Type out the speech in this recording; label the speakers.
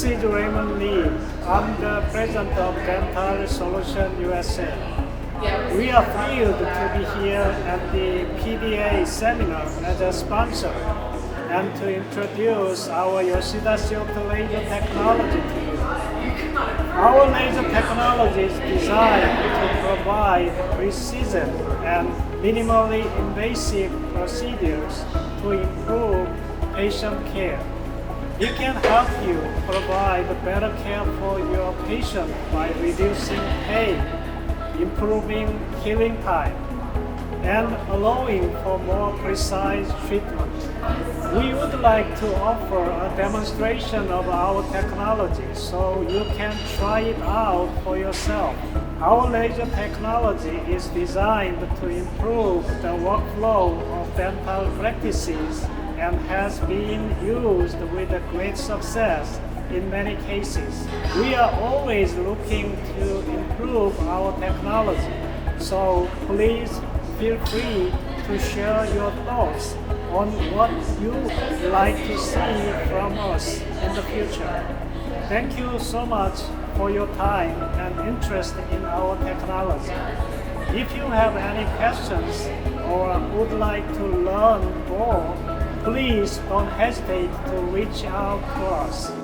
Speaker 1: This is Raymond Lee. I'm the president of Dental Solution USA. We are thrilled to be here at the PDA Seminar as a sponsor and to introduce our Yoshida CO2 laser technology to you. Our laser technology is designed to provide precision and minimally invasive procedures to improve patient care. It can help you provide better care for your patient by reducing pain, improving healing time, and allowing for more precise treatment. We would like to offer a demonstration of our technology so you can try it out for yourself. Our laser technology is designed to improve the workflow of dental practices and has been used with great success in many cases. We are always looking to improve our technology, so please feel free to share your thoughts on what you would like to see from us in the future. Thank you so much for your time and interest in our technology. If you have any questions or would like to learn more, please don't hesitate to reach out to us.